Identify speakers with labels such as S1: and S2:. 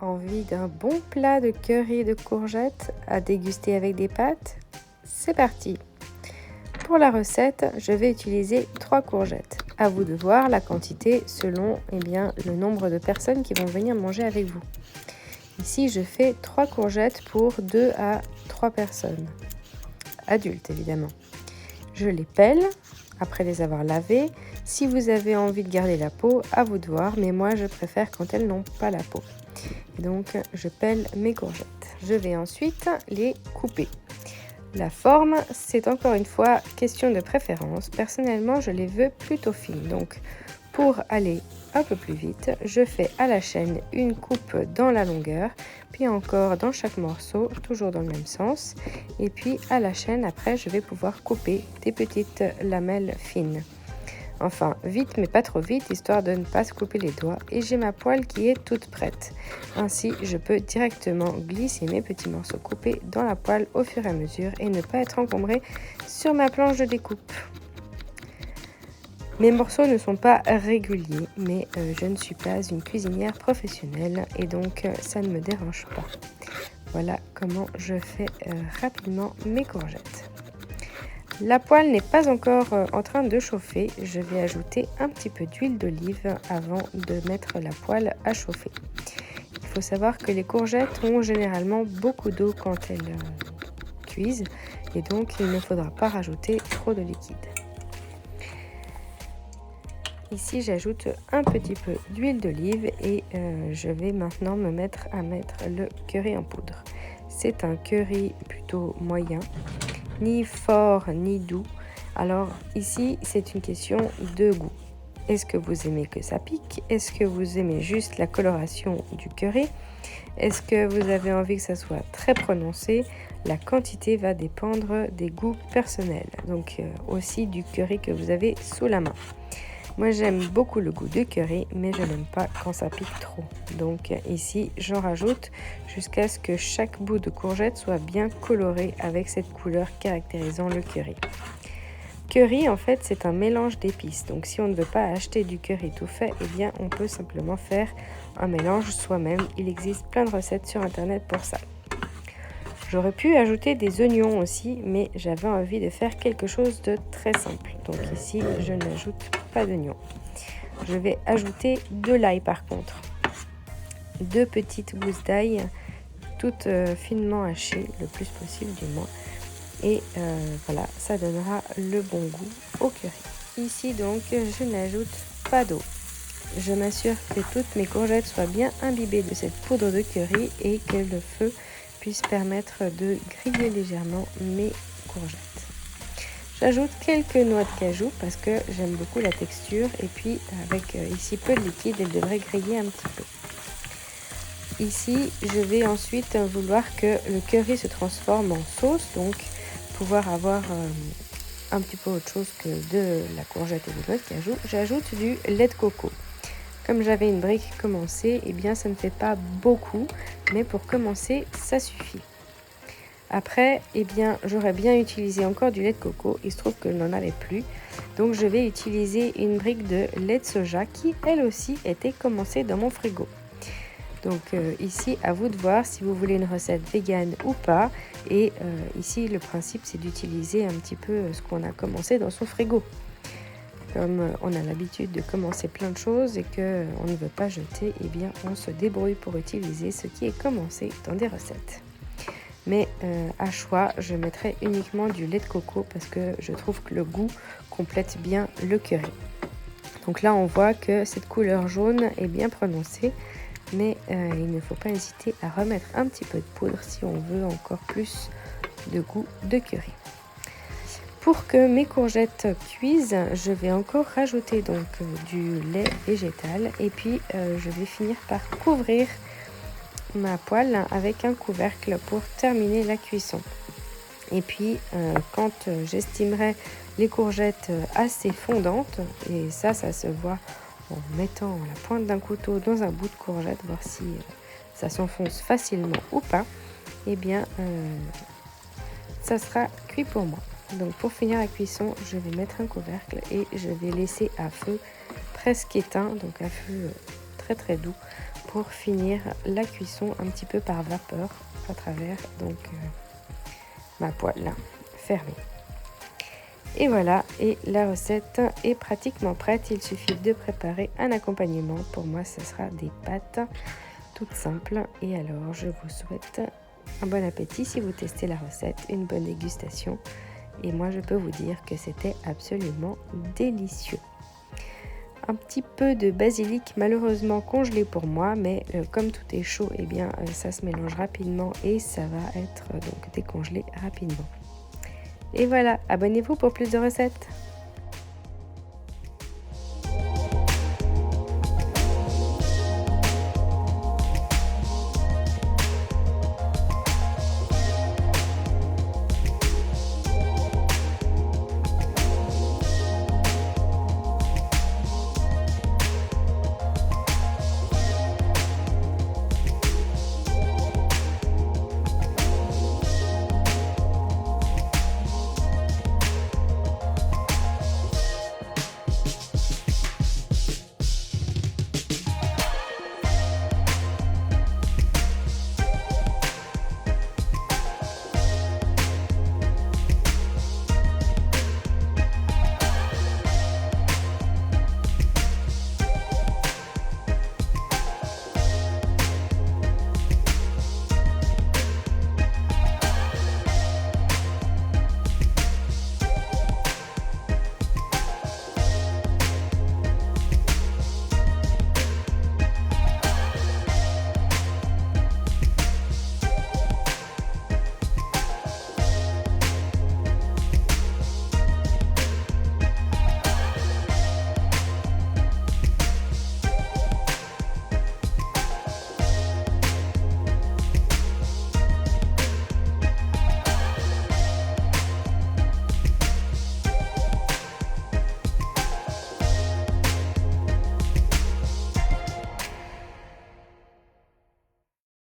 S1: Envie d'un bon plat de curry de courgettes à déguster avec des pâtes? C'est parti! Pour la recette, je vais utiliser 3 courgettes. À vous de voir la quantité selon le nombre de personnes qui vont venir manger avec vous. Ici, je fais 3 courgettes pour 2 à 3 personnes. Adultes, évidemment. Je les pèle après les avoir lavées. Si vous avez envie de garder la peau, à vous de voir, mais moi, je préfère quand elles n'ont pas la peau. Donc, je pèle mes courgettes. Je vais ensuite les couper. La forme, c'est encore une fois question de préférence. Personnellement, je les veux plutôt fines. Donc, pour aller un peu plus vite, je fais à la chaîne une coupe dans la longueur, puis encore dans chaque morceau, toujours dans le même sens. Et puis à la chaîne, après, je vais pouvoir couper des petites lamelles fines. Enfin, vite mais pas trop vite, histoire de ne pas se couper les doigts. Et j'ai ma poêle qui est toute prête. Ainsi, je peux directement glisser mes petits morceaux coupés dans la poêle au fur et à mesure et ne pas être encombré sur ma planche de découpe. Mes morceaux ne sont pas réguliers, mais je ne suis pas une cuisinière professionnelle et donc ça ne me dérange pas. Voilà comment je fais rapidement mes courgettes. La poêle n'est pas encore en train de chauffer. Je vais ajouter un petit peu d'huile d'olive avant de mettre la poêle à chauffer. Il faut savoir que les courgettes ont généralement beaucoup d'eau quand elles cuisent et donc il ne faudra pas rajouter trop de liquide. Ici, j'ajoute un petit peu d'huile d'olive et je vais maintenant me mettre à mettre le curry en poudre. C'est un curry plutôt moyen, ni fort ni doux. Alors ici, c'est une question de goût. Est-ce que vous aimez que ça pique? Est-ce que vous aimez juste la coloration du curry? Est-ce que vous avez envie que ça soit très prononcé? La quantité va dépendre des goûts personnels, donc aussi du curry que vous avez sous la main. Moi, j'aime beaucoup le goût du curry, mais je n'aime pas quand ça pique trop. Donc ici, j'en rajoute jusqu'à ce que chaque bout de courgette soit bien coloré avec cette couleur caractérisant le curry. Curry, en fait, c'est un mélange d'épices. Donc si on ne veut pas acheter du curry tout fait, eh bien, on peut simplement faire un mélange soi-même. Il existe plein de recettes sur Internet pour ça. J'aurais pu ajouter des oignons aussi, mais j'avais envie de faire quelque chose de très simple. Donc ici, je n'ajoute pas d'oignons. Je vais ajouter de l'ail par contre. 2 petites gousses d'ail, toutes finement hachées, le plus possible du moins. Et voilà, ça donnera le bon goût au curry. Ici donc, je n'ajoute pas d'eau. Je m'assure que toutes mes courgettes soient bien imbibées de cette poudre de curry et que le feu puisse permettre de griller légèrement mes courgettes. J'ajoute quelques noix de cajou parce que j'aime beaucoup la texture et puis avec ici peu de liquide, elle devrait griller un petit peu. Ici, je vais ensuite vouloir que le curry se transforme en sauce, donc pouvoir avoir un petit peu autre chose que de la courgette et des noix de cajou. J'ajoute du lait de coco. Comme j'avais une brique commencée, eh bien ça ne fait pas beaucoup, mais pour commencer, ça suffit. Après, eh bien, j'aurais bien utilisé encore du lait de coco, il se trouve que je n'en avais plus. Donc je vais utiliser une brique de lait de soja qui, elle aussi, était commencée dans mon frigo. Donc ici, à vous de voir si vous voulez une recette végane ou pas. Et ici, le principe, c'est d'utiliser un petit peu ce qu'on a commencé dans son frigo. Comme on a l'habitude de commencer plein de choses et qu'on ne veut pas jeter, eh bien on se débrouille pour utiliser ce qui est commencé dans des recettes. Mais à choix, je mettrai uniquement du lait de coco parce que je trouve que le goût complète bien le curry. Donc là, on voit que cette couleur jaune est bien prononcée, mais il ne faut pas hésiter à remettre un petit peu de poudre si on veut encore plus de goût de curry. Pour que mes courgettes cuisent, je vais encore rajouter donc du lait végétal et puis je vais finir par couvrir ma poêle avec un couvercle pour terminer la cuisson. Et puis quand j'estimerai les courgettes assez fondantes, et ça se voit en mettant la pointe d'un couteau dans un bout de courgette, voir si ça s'enfonce facilement ou pas, et bien ça sera cuit pour moi. Donc pour finir la cuisson, je vais mettre un couvercle et je vais laisser à feu presque éteint, donc à feu très très doux, pour finir la cuisson un petit peu par vapeur à travers donc ma poêle fermée. Et voilà, et la recette est pratiquement prête. Il suffit de préparer un accompagnement. Pour moi, ce sera des pâtes toutes simples. Et alors, je vous souhaite un bon appétit si vous testez la recette, une bonne dégustation. Et moi, je peux vous dire que c'était absolument délicieux. Un petit peu de basilic, malheureusement congelé pour moi, mais comme tout est chaud, eh bien, ça se mélange rapidement et ça va être donc décongelé rapidement. Et voilà, abonnez-vous pour plus de recettes.